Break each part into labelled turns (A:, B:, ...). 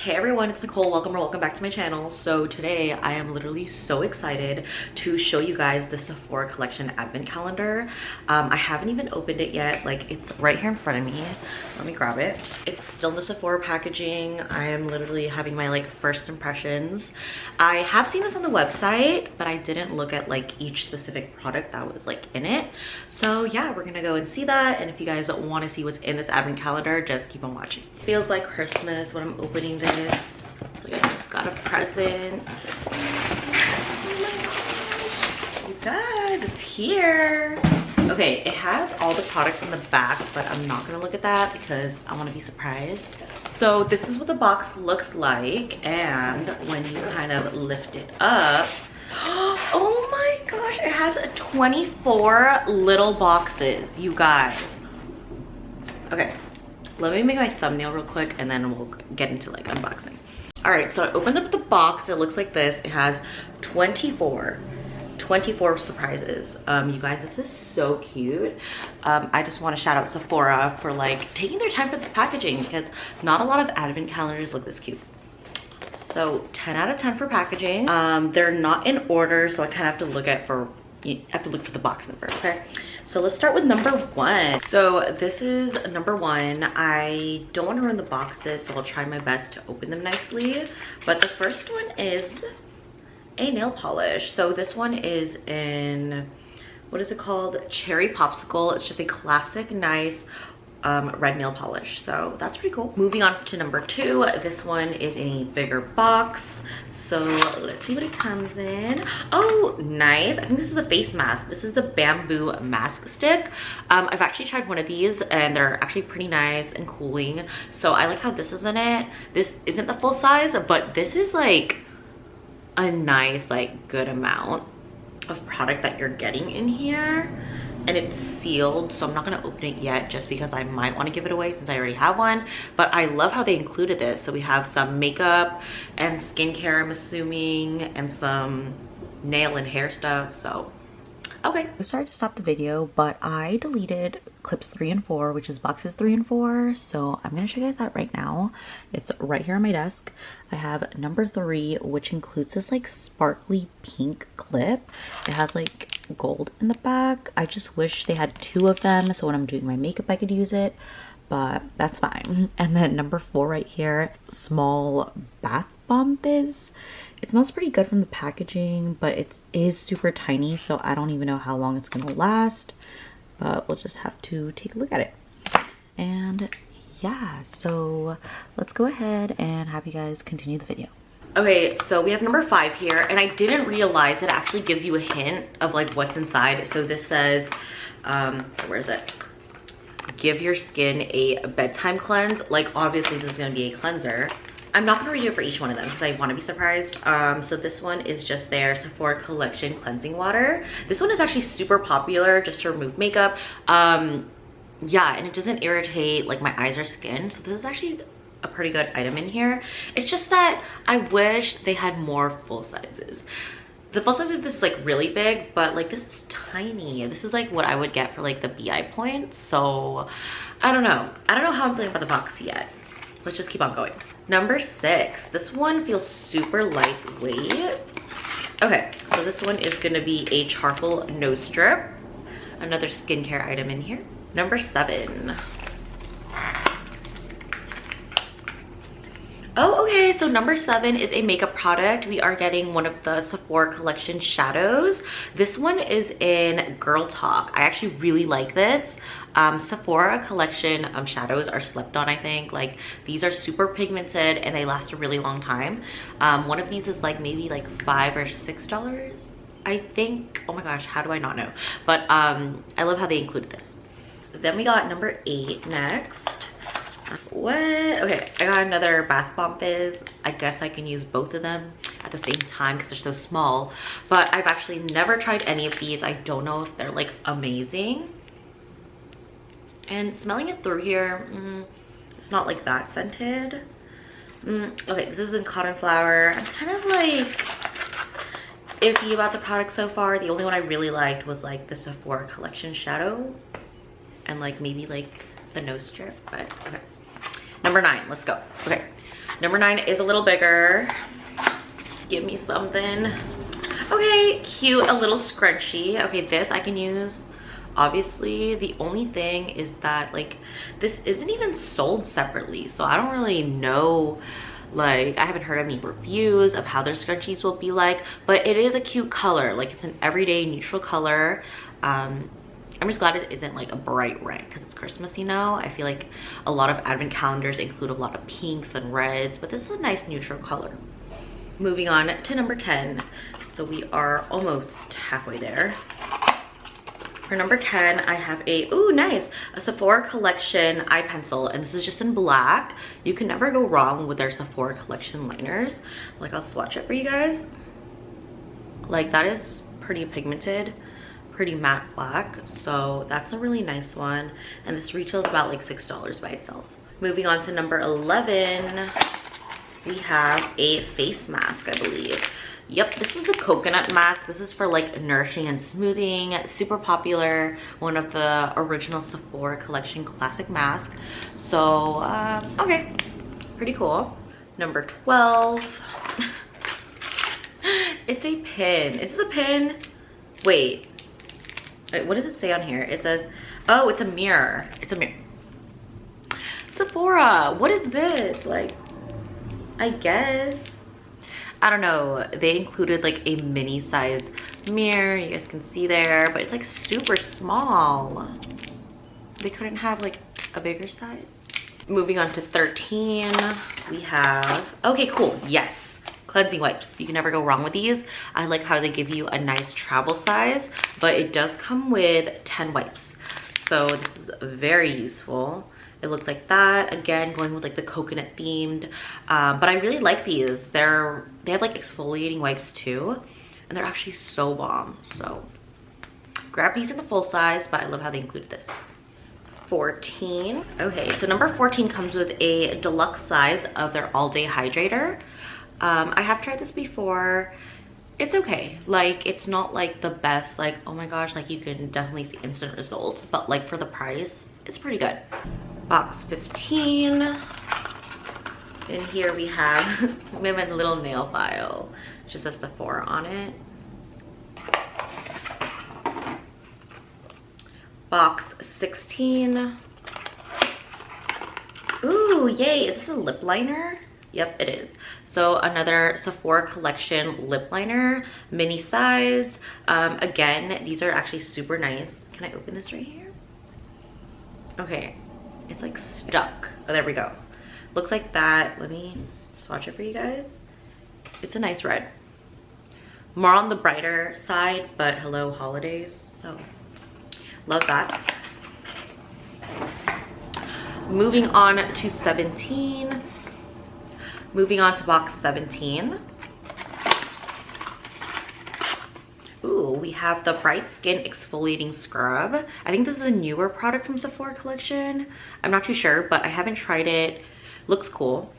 A: Hey everyone, it's Nicole. Welcome back to my channel. So today I am literally so excited to show you guys the Sephora Collection Advent Calendar. I haven't even opened it yet. Like, it's right here in front of me. Let me grab it. It's still in the Sephora packaging. I am literally having my like first impressions. I have seen this on the website, but I didn't look at like each specific product that was like in it. So yeah, we're gonna go and see that. And if you guys want to see what's in this Advent Calendar, just keep on watching. Feels like Christmas when I'm opening this. It's like I just got a present. Oh my gosh, you guys, it's here. Okay, it has all the products in the back, but I'm not gonna look at that because I want to be surprised. So this is what the box looks like, and when you kind of lift it up, oh my gosh, it has 24 little boxes, you guys. Okay, let me make my thumbnail real quick and then we'll get into like unboxing. All right, so I opened up the box. It looks like this. It has 24 surprises. You guys, this is so cute. I just want to shout out Sephora for like taking their time for this packaging because not a lot of advent calendars look this cute. So 10 out of 10 for packaging. They're not in order, so I kind of have to look for the box number. Okay, so let's start with number 1. So this is number 1. I don't want to ruin the boxes, so I'll try my best to open them nicely. But the first one is a nail polish. So this one is in, what is it called? Cherry Popsicle. It's just a classic nice red nail polish, so that's pretty cool. Moving on to number 2. This one is in a bigger box, so let's see what it comes in. Oh, nice. I think this is a face mask. This is the bamboo mask stick. I've actually tried one of these and they're actually pretty nice and cooling, so I like how this is in it. This isn't the full size, but this is like a nice, like, good amount of product that you're getting in here. And it's sealed, so I'm not gonna open it yet just because I might want to give it away since I already have one. But I love how they included this. So we have some makeup and skincare, I'm assuming, and some nail and hair stuff. So okay, sorry to stop the video, but I deleted clips 3 and 4, which is boxes 3 and 4. So I'm gonna show you guys that right now. It's right here on my desk. I have number 3, which includes this like sparkly pink clip. It has like gold in the back. I just wish they had 2 of them, so when I'm doing my makeup I could use it, but that's fine. And then number 4 right here, small bath bomb fizz. It smells pretty good from the packaging, but it is super tiny, so I don't even know how long it's gonna last, but we'll just have to take a look at it. And yeah, so let's go ahead and have you guys continue the video. Okay, so we have number 5 here, and I didn't realize it actually gives you a hint of like what's inside. So this says, where is it? Give your skin a bedtime cleanse. Like, obviously this is gonna be a cleanser. I'm not gonna read it for each one of them because I want to be surprised. So this one is just their Sephora Collection Cleansing Water. This one is actually super popular just to remove makeup. Yeah, and it doesn't irritate like my eyes or skin. So this is actually a pretty good item in here. It's just that I wish they had more full sizes. The full size of this is like really big, but like this is tiny. This is like what I would get for like the BI points. So I don't know how I'm feeling about the box yet. Let's just keep on going. Number 6, this one feels super lightweight. Okay, so this one is gonna be a charcoal nose strip. Another skincare item in here. Number 7. Oh, okay, so number 7 is a makeup product. We are getting one of the Sephora Collection shadows. This one is in Girl Talk. I actually really like this. Sephora Collection shadows are slept on, I think. Like, these are super pigmented and they last a really long time. One of these is like maybe like $5 or $6, I think. Oh my gosh, how do I not know? But I love how they included this. Then we got number 8 next. What? Okay, I got another bath bomb fizz. I guess I can use both of them at the same time because they're so small, but I've actually never tried any of these. I don't know if they're like amazing. And smelling it through here, it's not like that scented. Okay, this is in Cotton Flower. I'm kind of like iffy about the product so far. The only one I really liked was like the Sephora Collection shadow and like maybe like the nose strip, but okay. Number 9, let's go. Okay, Number 9 is a little bigger. Give me something. Okay, cute, a little scrunchie. Okay, this I can use. Obviously, the only thing is that like this isn't even sold separately, so I don't really know, like I haven't heard any reviews of how their scrunchies will be like, but it is a cute color. Like it's an everyday neutral color. I'm just glad it isn't like a bright red because it's Christmas, you know. I feel like a lot of advent calendars include a lot of pinks and reds, but this is a nice neutral color. Moving on to number 10. So we are almost halfway there. For number 10, I have a, ooh, nice, a Sephora Collection eye pencil, and this is just in black. You can never go wrong with their Sephora Collection liners. Like, I'll swatch it for you guys. Like, that is pretty pigmented, pretty matte black, so that's a really nice one. And this retails about like $6 by itself. Moving on to number 11, we have a face mask, I believe. Yep, this is the coconut mask. This is for like nourishing and smoothing. Super popular, one of the original Sephora Collection classic masks. So, okay, pretty cool. Number 12. It's a pin. Is this a pin? Wait, what does it say on here? It says, oh, it's a mirror. It's a mirror. Sephora, what is this? Like, I guess, I don't know, they included like a mini size mirror, you guys can see there, but it's like super small. They couldn't have like a bigger size. Moving on to 13, we have, okay, cool, yes, cleansing wipes. You can never go wrong with these. I like how they give you a nice travel size, but it does come with 10 wipes, so this is very useful. It looks like that, again going with like the coconut themed, but I really like these. They have like exfoliating wipes too, and they're actually so bomb. So grab these in the full size, but I love how they included this. 14. Okay, so number 14 comes with a deluxe size of their all day hydrator. I have tried this before. It's okay. Like, it's not like the best, like, oh my gosh, like you can definitely see instant results, but like for the price, it's pretty good. Box 15. In here we have a little nail file, just a Sephora on it. Box 16. Ooh, yay, is this a lip liner? Yep, it is. So another Sephora Collection lip liner, mini size. Again, these are actually super nice. Can I open this right here? Okay, it's like stuck. Oh, there we go. Looks like that. Let me swatch it for you guys. It's a nice red. More on the brighter side, but hello holidays, so love that. Moving on to 17. Moving on to box 17. Ooh, we have the Bright Skin Exfoliating Scrub. I think this is a newer product from Sephora Collection. I'm not too sure, but I haven't tried it. Looks cool.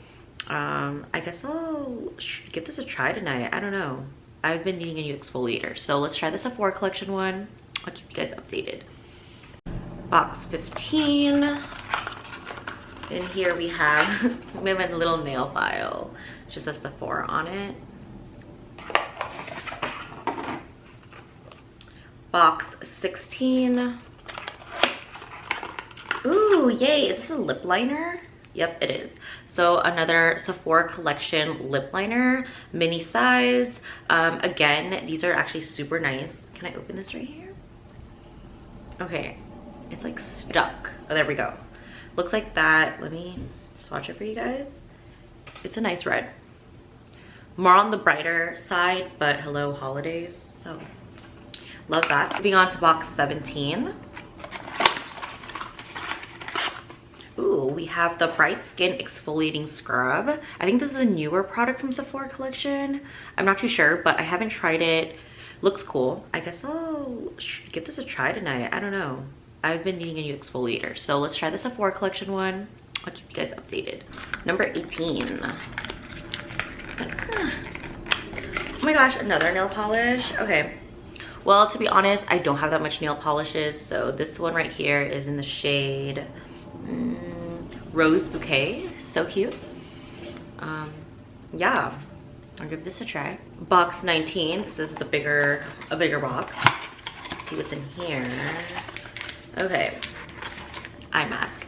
A: I guess I'll give this a try tonight. I don't know. I've been needing a new exfoliator, so let's try the Sephora Collection one. I'll keep you guys updated. Box 15. In here we have a little nail file, just a Sephora on it. Box 16. Ooh, yay, is this a lip liner? Yep, it is. So another Sephora Collection lip liner, mini size. Again, these are actually super nice. Can I open this right here? Okay, it's like stuck. Oh, there we go. Looks like that. Let me swatch it for you guys. It's a nice red. More on the brighter side, but hello holidays, so love that. Moving on to box 17. Ooh, we have the Bright Skin Exfoliating Scrub. I think this is a newer product from Sephora Collection. I'm not too sure, but I haven't tried it. Looks cool. I guess I'll give this a try tonight. I don't know. I've been needing a new exfoliator, so let's try the Sephora Collection one. I'll keep you guys updated. Number 18. Oh my gosh, another nail polish. Okay, well, to be honest, I don't have that much nail polishes, so this one right here is in the shade Rose Bouquet. So cute. Yeah, I'll give this a try. Box 19. This is a bigger box. Let's see what's in here. Okay, eye mask.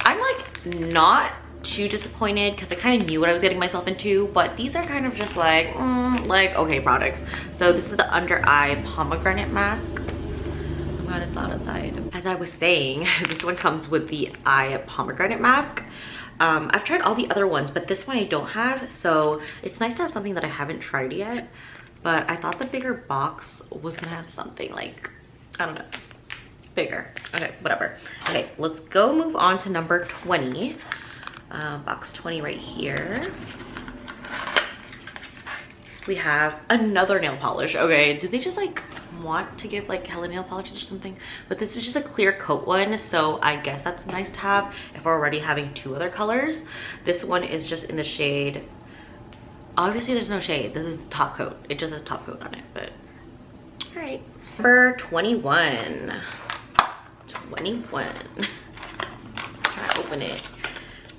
A: I'm like not too disappointed because I kind of knew what I was getting myself into, but these are kind of just like okay products. So this is the under eye pomegranate mask. Oh god, it's loud outside. As I was saying, this one comes with the eye pomegranate mask. I've tried all the other ones, but this one I don't have, so it's nice to have something that I haven't tried yet. But I thought the bigger box was gonna have something like, I don't know, bigger. Okay, whatever. Okay, let's go move on to number 20. Box 20 right here. We have another nail polish. Okay, do they just like want to give like hella nail polishes or something? But this is just a clear coat one, so I guess that's nice to have if we're already having two other colors. This one is just in the shade, obviously there's no shade, this is top coat, it just has top coat on it, but all right. Number 21. Can I open it?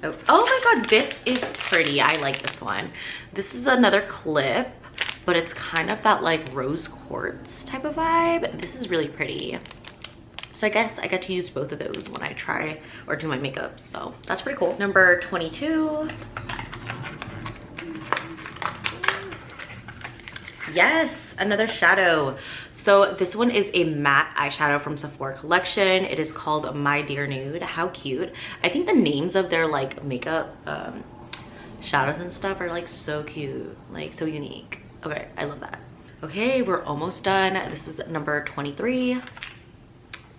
A: Oh my god, this is pretty. I like this one. This is another clip, but it's kind of that like rose quartz type of vibe. This is really pretty. So I guess I get to use both of those when I try or do my makeup, so that's pretty cool. Number 22. Yes, another shadow. So this one is a matte eyeshadow from Sephora Collection. It is called My Dear Nude. How cute. I think the names of their like makeup shadows and stuff are like so cute, like so unique. Okay, I love that. Okay, we're almost done. This is number 23.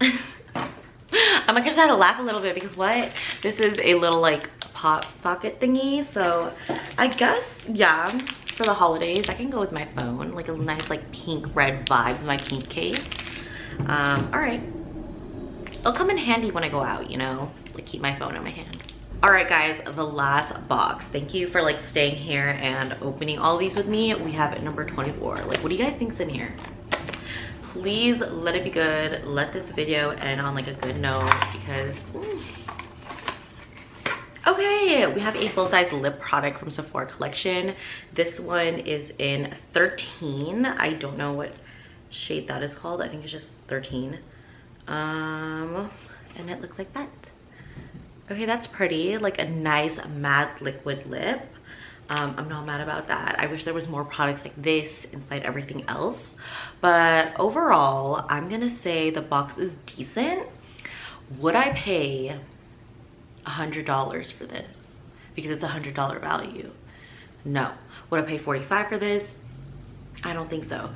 A: I might just had to laugh a little bit because what? This is a little like pop socket thingy. So I guess, yeah, for the holidays, I can go with my phone, like a nice like pink red vibe with my pink case. All right. It'll come in handy when I go out, you know, like keep my phone in my hand. All right, guys, the last box. Thank you for like staying here and opening all these with me. We have number 24. Like, what do you guys think's in here? Please let it be good. Let this video end on like a good note because okay, we have a full-size lip product from Sephora Collection. This one is in 13. I don't know what shade that is called. I think it's just 13. And it looks like that. Okay, that's pretty. Like a nice matte liquid lip. I'm not mad about that. I wish there was more products like this inside everything else. But overall, I'm gonna say the box is decent. Would I pay $100 for this because it's $100 value? No. Would I pay $45 for this? I don't think so.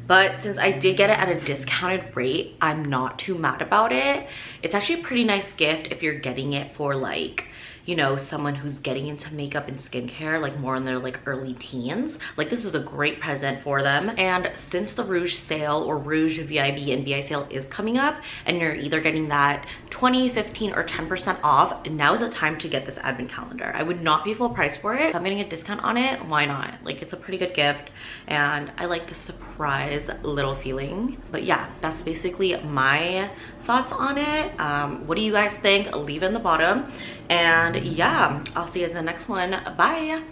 A: But since I did get it at a discounted rate, I'm not too mad about it. It's actually a pretty nice gift if you're getting it for like, you know, someone who's getting into makeup and skincare, like more in their like early teens. Like this is a great present for them. And since the Rouge sale or Rouge VIB and VI sale is coming up and you're either getting that 20, 15 or 10% off, now is the time to get this advent calendar. I would not pay full price for it. If I'm getting a discount on it, why not? Like it's a pretty good gift and I like the surprise little feeling. But yeah, that's basically my thoughts on it. What do you guys think? Leave it in the bottom. And yeah, I'll see you in the next one. Bye.